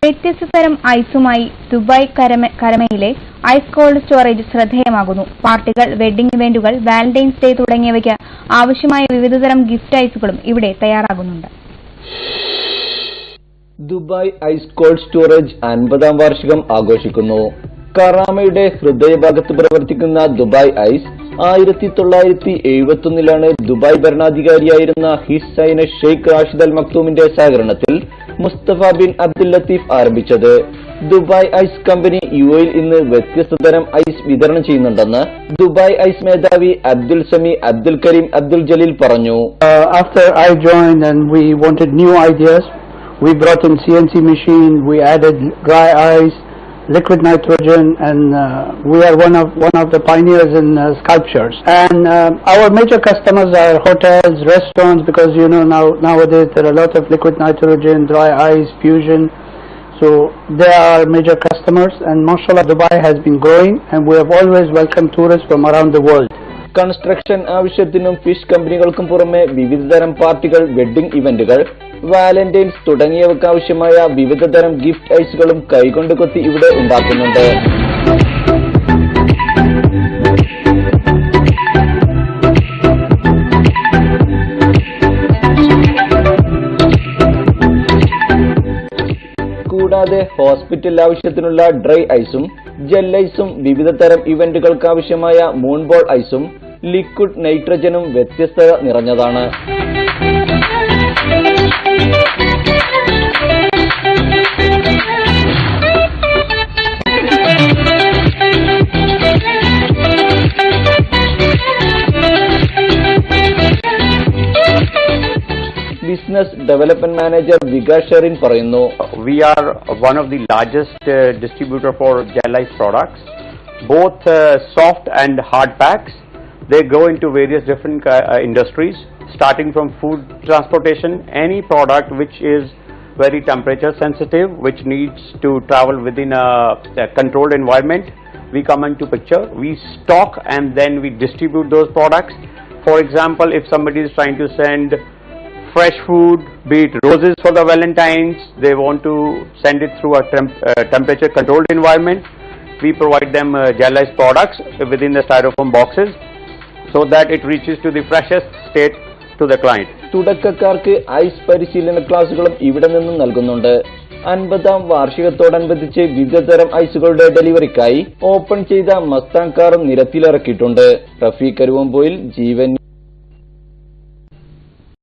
വ്യത്യസ്ത തരം ഐസുമായി Dubai കരമയിലെ ice cold storage ശ്രദ്ധേയമാകുന്നു. പാർട്ടികൾ, വെഡ്ഡിംഗ് ഇവന്റുകൾ, വാലന്റൈൻസ് ഡേ തുടങ്ങിയവയ്ക്ക് ആവശ്യമായ വിവിധതരം ഗിഫ്റ്റ് ഐസുകളും ഇവിടെ തയ്യാറാകുന്നുണ്ട്. ദുബായ് ഐസ് കോൾഡ് സ്റ്റോറേജ് 50ാം വാർഷികം ആഘോഷിക്കുന്നു. കറാമയുടെ ഹൃദയഭാഗത്ത് പ്രവർത്തിക്കുന്ന ദുബായ് ഐസ് 1971 ദുബായ് ഭരണാധികാരിയായിരുന്ന His Highness Sheikh Rashid Al മക്തൂമിന്റെ സഹകരണത്തിൽ മുസ്തഫ ബിൻ അബ്ദുൽ ലത്തീഫ് ആരംഭിച്ചത്. ദുബായ് ഐസ് കമ്പനി യുഎയിൽ ഇന്ന് വ്യത്യസ്ത തരം ഐസ് വിതരണം ചെയ്യുന്നുണ്ടെന്ന് ദുബായ് ഐസ് മേധാവി അബ്ദുൽ സമി അബ്ദുൽ കരീം അബ്ദുൽ ജലീൽ പറഞ്ഞു. After I joined and we wanted new ideas, we brought in CNC machine, we added dry ice, liquid nitrogen, and we are one of the pioneers in sculptures. And our major customers are hotels, restaurants, because nowadays there are a lot of liquid nitrogen, dry ice, fusion. So they are major customers, and mashallah Dubai has been growing, and we have always welcomed tourists from around the world. Construction ആവശ്യത്തിനും fish കമ്പനികൾക്കും പുറമെ വിവിധതരം പാർട്ടികൾ, wedding ഇവന്റുകൾ, Valentine's തുടങ്ങിയവയ്ക്ക് ആവശ്യമായ വിവിധതരം gift ഐസുകളും കൈകൊണ്ട് കൊത്തി ഇവിടെ ഉണ്ടാക്കുന്നുണ്ട്. കൂടാതെ ഹോസ്പിറ്റൽ ആവശ്യത്തിനുള്ള ഡ്രൈ ഐസും, ജെൽ ഐസും, വിവിധതരം ഇവന്റുകൾക്ക് ആവശ്യമായ മൂൺബോൾ ഐസും, ലിക്വിഡ് നൈട്രജനും വ്യത്യസ്തത നിറഞ്ഞതാണ്. Business development manager Vikas Sherin പറയുന്നു. We are one of the largest distributor for gel ice products, both soft and hard packs. They go into various different industries, starting from food transportation, any product which is very temperature sensitive, which needs to travel within a controlled environment. We come into picture, we stock and then we distribute those products. For example, if somebody is trying to send fresh food, be it roses for the Valentines, they want to send it through a temperature controlled environment. We provide them gel ice products within the styrofoam boxes so that it reaches to the freshest state to the client. തുടക്കക്കാർക്ക് ice പരിശീലന ക്ലാസുകളും ഇവിടെ നിന്നും നൽകുന്നുണ്ട്. 50ാം വാർഷികത്തോടനുബന്ധിച്ച് വിവിധതരം ഐസുകളുടെ ഡെലിവറിക്കായി open ചെയ്ത മസ്താൻ കാറും നിരത്തിലിറക്കിയിട്ടുണ്ട്. റഫീഖ് കരുവമ്പോയിൽ, ജീവൻ.